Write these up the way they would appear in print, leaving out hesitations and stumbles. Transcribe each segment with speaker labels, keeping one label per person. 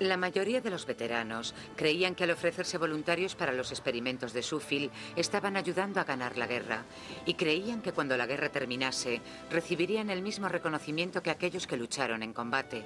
Speaker 1: La mayoría de los veteranos creían que al ofrecerse voluntarios para los experimentos de Sufil estaban ayudando a ganar la guerra y creían que cuando la guerra terminase recibirían el mismo reconocimiento que aquellos que lucharon en combate.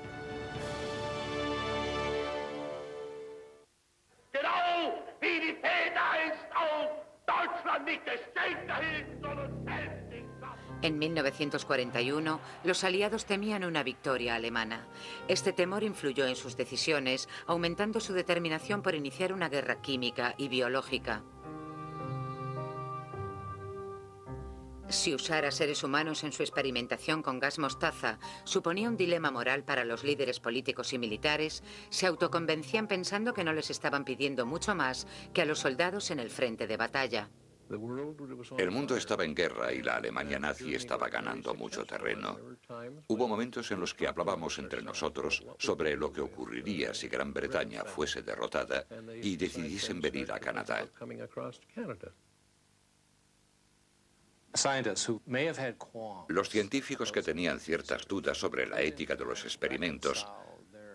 Speaker 1: En 1941, los aliados temían una victoria alemana. Este temor influyó en sus decisiones, aumentando su determinación por iniciar una guerra química y biológica. Si usar a seres humanos en su experimentación con gas mostaza suponía un dilema moral para los líderes políticos y militares, se autoconvencían pensando que no les estaban pidiendo mucho más que a los soldados en el frente de batalla.
Speaker 2: El mundo estaba en guerra y la Alemania nazi estaba ganando mucho terreno. Hubo momentos en los que hablábamos entre nosotros sobre lo que ocurriría si Gran Bretaña fuese derrotada y decidiesen venir a Canadá. Los científicos que tenían ciertas dudas sobre la ética de los experimentos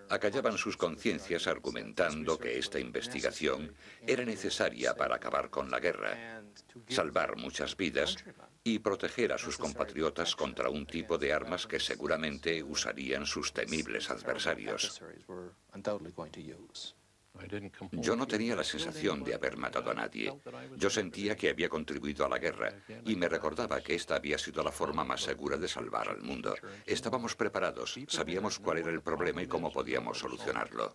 Speaker 2: acallaban sus conciencias argumentando que esta investigación era necesaria para acabar con la guerra, salvar muchas vidas y proteger a sus compatriotas contra un tipo de armas que seguramente usarían sus temibles adversarios. Yo no tenía la sensación de haber matado a nadie. Yo sentía que había contribuido a la guerra y me recordaba que esta había sido la forma más segura de salvar al mundo. Estábamos preparados, sabíamos cuál era el problema y cómo podíamos solucionarlo.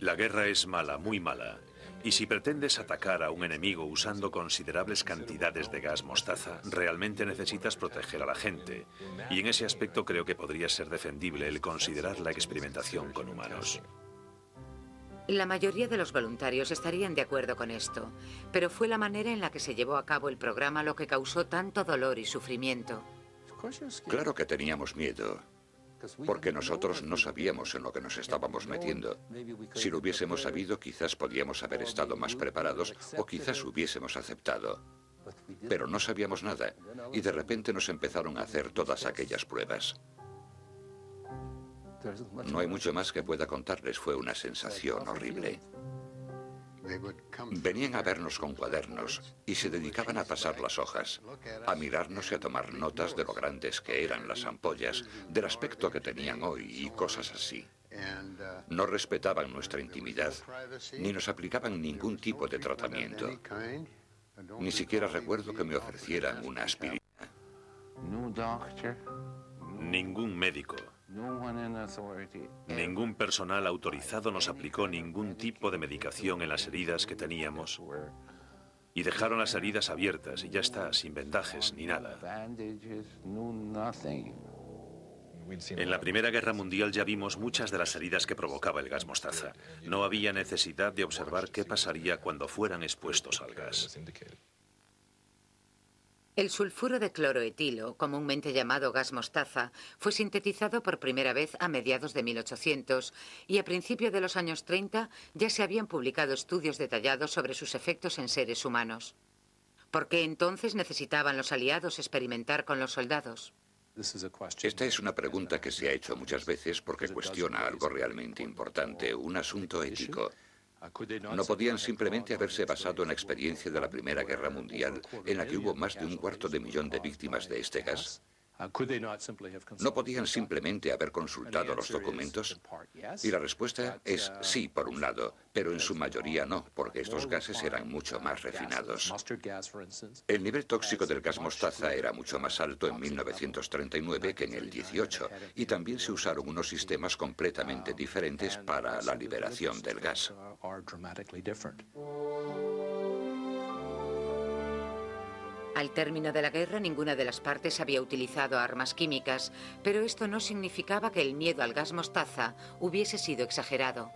Speaker 3: La guerra es mala, muy mala. Y si pretendes atacar a un enemigo usando considerables cantidades de gas mostaza, realmente necesitas proteger a la gente. Y en ese aspecto creo que podría ser defendible el considerar la experimentación con humanos.
Speaker 1: La mayoría de los voluntarios estarían de acuerdo con esto, pero fue la manera en la que se llevó a cabo el programa lo que causó tanto dolor y sufrimiento.
Speaker 2: Claro que teníamos miedo, porque nosotros no sabíamos en lo que nos estábamos metiendo. Si lo hubiésemos sabido, quizás podíamos haber estado más preparados o quizás hubiésemos aceptado. Pero no sabíamos nada y de repente nos empezaron a hacer todas aquellas pruebas. No hay mucho más que pueda contarles, fue una sensación horrible. Venían a vernos con cuadernos y se dedicaban a pasar las hojas, a mirarnos y a tomar notas de lo grandes que eran las ampollas, del aspecto que tenían hoy y cosas así. No respetaban nuestra intimidad, ni nos aplicaban ningún tipo de tratamiento. Ni siquiera recuerdo que me ofrecieran una aspirina.
Speaker 3: Ningún médico, ningún personal autorizado nos aplicó ningún tipo de medicación en las heridas que teníamos y dejaron las heridas abiertas y ya está, sin vendajes ni nada. En la Primera Guerra Mundial ya vimos muchas de las heridas que provocaba el gas mostaza. No había necesidad de observar qué pasaría cuando fueran expuestos al gas.
Speaker 1: El sulfuro de cloroetilo, comúnmente llamado gas mostaza, fue sintetizado por primera vez a mediados de 1800 y a principios de los años 30 ya se habían publicado estudios detallados sobre sus efectos en seres humanos. ¿Por qué entonces necesitaban los aliados experimentar con los soldados?
Speaker 2: Esta es una pregunta que se ha hecho muchas veces porque cuestiona algo realmente importante, un asunto ético. ¿No podían simplemente haberse basado en la experiencia de la Primera Guerra Mundial, en la que hubo más de 250.000 de víctimas de este gas? ¿No podían simplemente haber consultado los documentos? Y la respuesta es sí, por un lado, pero en su mayoría no, porque estos gases eran mucho más refinados. El nivel tóxico del gas mostaza era mucho más alto en 1939 que en el 18, y también se usaron unos sistemas completamente diferentes para la liberación del gas.
Speaker 1: Al término de la guerra, ninguna de las partes había utilizado armas químicas, pero esto no significaba que el miedo al gas mostaza hubiese sido exagerado.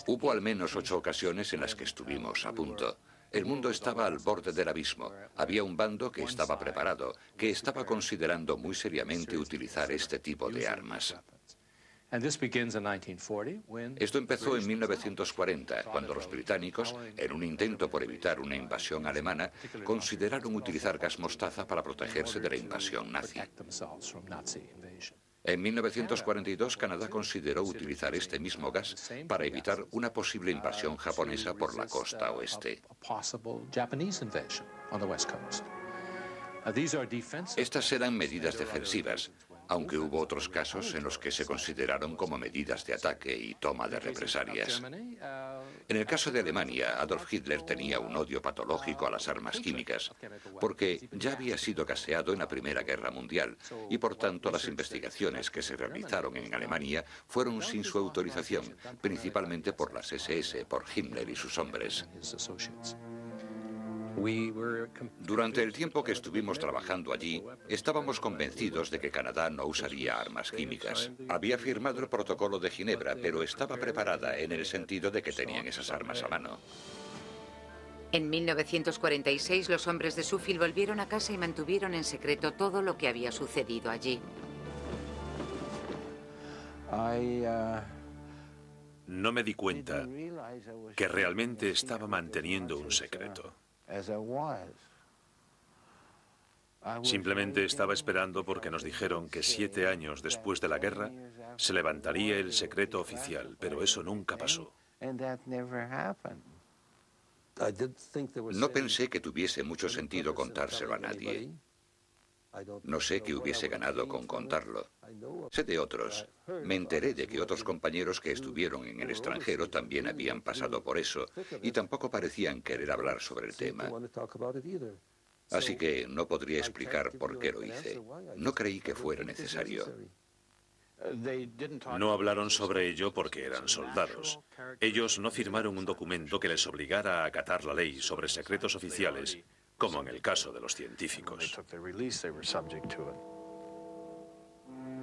Speaker 2: Hubo al menos 8 ocasiones en las que estuvimos a punto. El mundo estaba al borde del abismo. Había un bando que estaba preparado, que estaba considerando muy seriamente utilizar este tipo de armas. Esto empezó en 1940, cuando los británicos, en un intento por evitar una invasión alemana, consideraron utilizar gas mostaza para protegerse de la invasión nazi. En 1942, Canadá consideró utilizar este mismo gas para evitar una posible invasión japonesa por la costa oeste. Estas eran medidas defensivas, aunque hubo otros casos en los que se consideraron como medidas de ataque y toma de represalias. En el caso de Alemania, Adolf Hitler tenía un odio patológico a las armas químicas, porque ya había sido gaseado en la Primera Guerra Mundial, y por tanto las investigaciones que se realizaron en Alemania fueron sin su autorización, principalmente por las SS, por Himmler y sus hombres. Durante el tiempo que estuvimos trabajando allí, estábamos convencidos de que Canadá no usaría armas químicas. Había firmado el protocolo de Ginebra, pero estaba preparada en el sentido de que tenían esas armas a mano.
Speaker 1: En 1946, los hombres de Suffield volvieron a casa y mantuvieron en secreto todo lo que había sucedido allí.
Speaker 3: No me di cuenta que realmente estaba manteniendo un secreto. Simplemente estaba esperando porque nos dijeron que 7 años después de la guerra se levantaría el secreto oficial, pero eso nunca pasó.
Speaker 2: No pensé que tuviese mucho sentido contárselo a nadie. No sé qué hubiese ganado con contarlo. Sé de otros. Me enteré de que otros compañeros que estuvieron en el extranjero también habían pasado por eso y tampoco parecían querer hablar sobre el tema. Así que no podría explicar por qué lo hice. No creí que fuera necesario.
Speaker 3: No hablaron sobre ello porque eran soldados. Ellos no firmaron un documento que les obligara a acatar la ley sobre secretos oficiales, como en el caso de los científicos.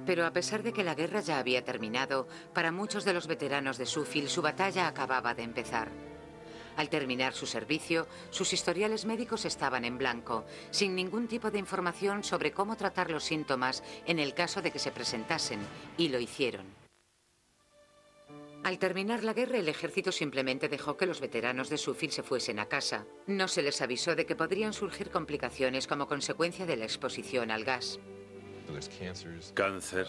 Speaker 1: Pero a pesar de que la guerra ya había terminado, para muchos de los veteranos de Suffield su batalla acababa de empezar. Al terminar su servicio, sus historiales médicos estaban en blanco, sin ningún tipo de información sobre cómo tratar los síntomas en el caso de que se presentasen, y lo hicieron. Al terminar la guerra, el ejército simplemente dejó que los veteranos de Suffield se fuesen a casa. No se les avisó de que podrían surgir complicaciones como consecuencia de la exposición al gas.
Speaker 3: Cáncer,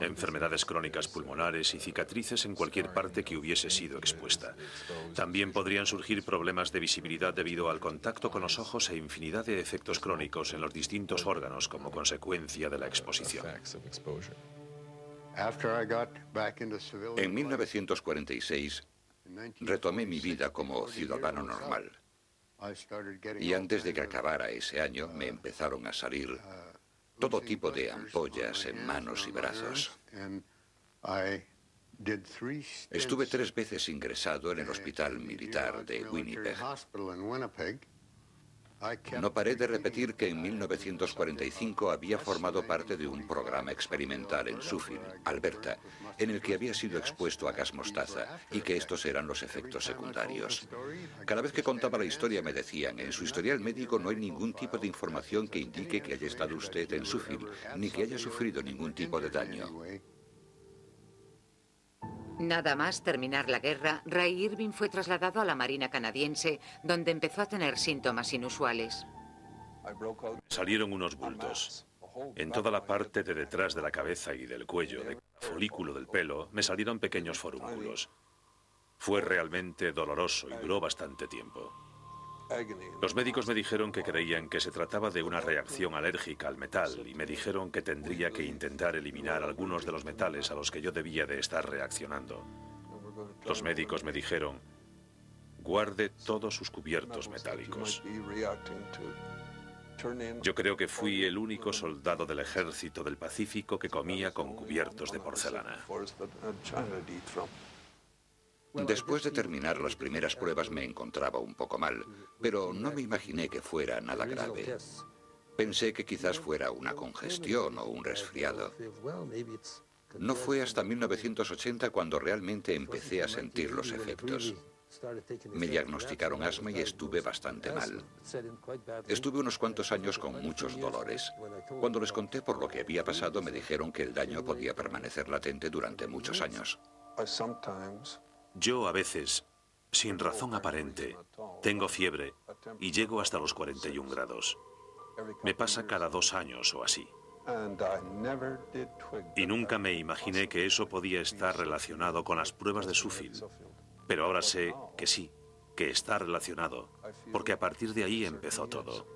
Speaker 3: enfermedades crónicas pulmonares y cicatrices en cualquier parte que hubiese sido expuesta. También podrían surgir problemas de visibilidad debido al contacto con los ojos e infinidad de efectos crónicos en los distintos órganos como consecuencia de la exposición.
Speaker 2: En 1946, retomé mi vida como ciudadano normal. Y antes de que acabara ese año, me empezaron a salir todo tipo de ampollas en manos y brazos. Estuve 3 veces ingresado en el hospital militar de Winnipeg. No paré de repetir que en 1945 había formado parte de un programa experimental en Suffield, Alberta, en el que había sido expuesto a gas mostaza y que estos eran los efectos secundarios. Cada vez que contaba la historia me decían, en su historial médico no hay ningún tipo de información que indique que haya estado usted en Suffield, ni que haya sufrido ningún tipo de daño.
Speaker 1: Nada más terminar la guerra, Ray Irving fue trasladado a la Marina canadiense, donde empezó a tener síntomas inusuales.
Speaker 3: Salieron unos bultos. En toda la parte de detrás de la cabeza y del cuello, de cada folículo del pelo, me salieron pequeños forúnculos. Fue realmente doloroso y duró bastante tiempo. Los médicos me dijeron que creían que se trataba de una reacción alérgica al metal y me dijeron que tendría que intentar eliminar algunos de los metales a los que yo debía de estar reaccionando. Los médicos me dijeron, guarde todos sus cubiertos metálicos. Yo creo que fui el único soldado del ejército del Pacífico que comía con cubiertos de porcelana.
Speaker 2: Después de terminar las primeras pruebas me encontraba un poco mal, pero no me imaginé que fuera nada grave. Pensé que quizás fuera una congestión o un resfriado. No fue hasta 1980 cuando realmente empecé a sentir los efectos. Me diagnosticaron asma y estuve bastante mal. Estuve unos cuantos años con muchos dolores. Cuando les conté por lo que había pasado, me dijeron que el daño podía permanecer latente durante muchos años.
Speaker 3: Yo a veces, sin razón aparente, tengo fiebre y llego hasta los 41 grados. Me pasa cada 2 años o así. Y nunca me imaginé que eso podía estar relacionado con las pruebas de Suffield. Pero ahora sé que sí, que está relacionado, porque a partir de ahí empezó todo.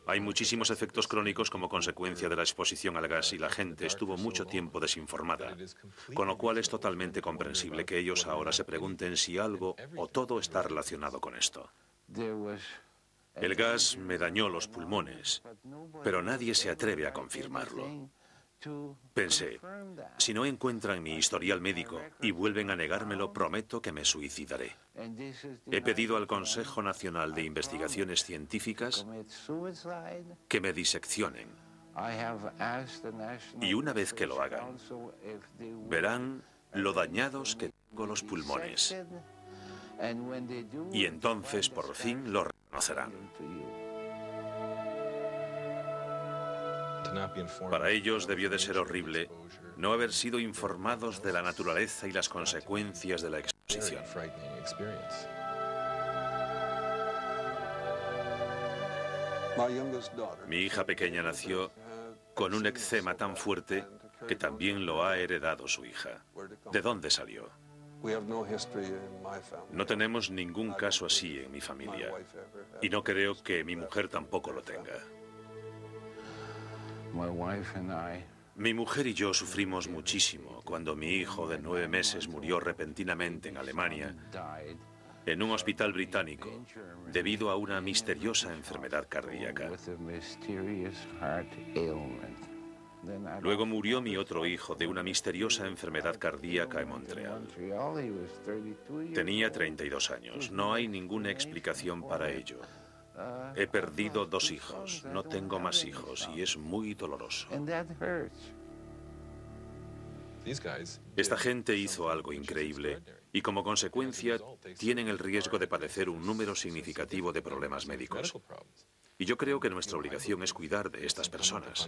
Speaker 3: Hay muchísimos efectos crónicos como consecuencia de la exposición al gas y la gente estuvo mucho tiempo desinformada, con lo cual es totalmente comprensible que ellos ahora se pregunten si algo o todo está relacionado con esto. El gas me dañó los pulmones, pero nadie se atreve a confirmarlo. Pensé, si no encuentran mi historial médico y vuelven a negármelo, prometo que me suicidaré. He pedido al Consejo Nacional de Investigaciones Científicas que me diseccionen. Y una vez que lo hagan, verán lo dañados que tengo los pulmones. Y entonces, por fin, lo reconocerán. Para ellos debió de ser horrible no haber sido informados de la naturaleza y las consecuencias de la exposición. Mi hija pequeña nació con un eczema tan fuerte que también lo ha heredado su hija. ¿De dónde salió? No tenemos ningún caso así en mi familia y no creo que mi mujer tampoco lo tenga. Mi mujer y yo sufrimos muchísimo cuando mi hijo de 9 meses murió repentinamente en Alemania, en un hospital británico, debido a una misteriosa enfermedad cardíaca. Luego murió mi otro hijo de una misteriosa enfermedad cardíaca en Montreal. Tenía 32 años. No hay ninguna explicación para ello. He perdido 2 hijos, no tengo más hijos y es muy doloroso. Esta gente hizo algo increíble y como consecuencia tienen el riesgo de padecer un número significativo de problemas médicos. Y yo creo que nuestra obligación es cuidar de estas personas.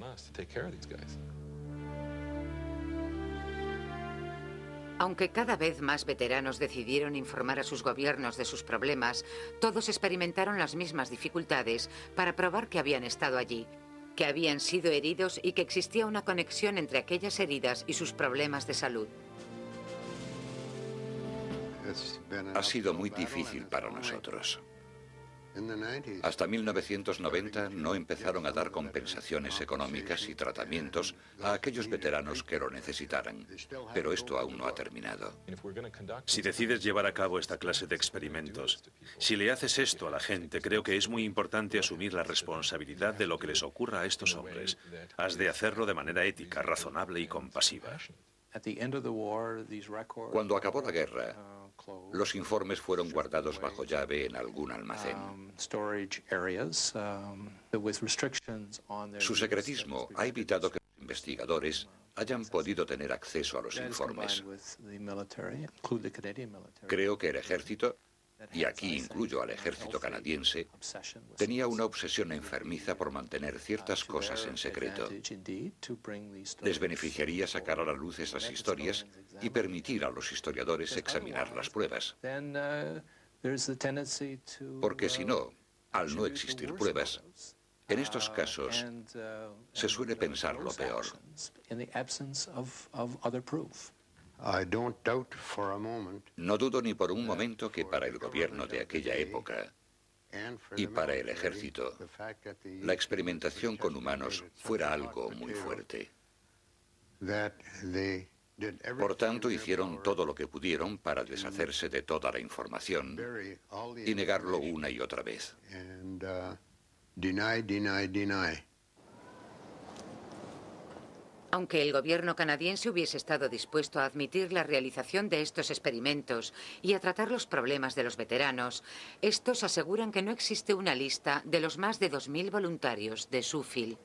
Speaker 1: Aunque cada vez más veteranos decidieron informar a sus gobiernos de sus problemas, todos experimentaron las mismas dificultades para probar que habían estado allí, que habían sido heridos y que existía una conexión entre aquellas heridas y sus problemas de salud.
Speaker 2: Ha sido muy difícil para nosotros. Hasta 1990 no empezaron a dar compensaciones económicas y tratamientos a aquellos veteranos que lo necesitaran, pero esto aún no ha terminado.
Speaker 3: Si decides llevar a cabo esta clase de experimentos, si le haces esto a la gente, creo que es muy importante asumir la responsabilidad de lo que les ocurra a estos hombres. Has de hacerlo de manera ética, razonable y compasiva.
Speaker 2: Cuando acabó la guerra, los informes fueron guardados bajo llave en algún almacén. Su secretismo ha evitado que los investigadores hayan podido tener acceso a los informes. Creo que el ejército, y aquí incluyo al ejército canadiense, tenía una obsesión enfermiza por mantener ciertas cosas en secreto. Les beneficiaría sacar a la luz esas historias y permitir a los historiadores examinar las pruebas. Porque si no, al no existir pruebas, en estos casos se suele pensar lo peor. No dudo ni por un momento que para el gobierno de aquella época y para el ejército, la experimentación con humanos fuera algo muy fuerte. Por tanto, hicieron todo lo que pudieron para deshacerse de toda la información y negarlo una y otra vez.
Speaker 1: Aunque el gobierno canadiense hubiese estado dispuesto a admitir la realización de estos experimentos y a tratar los problemas de los veteranos, estos aseguran que no existe una lista de los más de 2000 voluntarios de Suffield.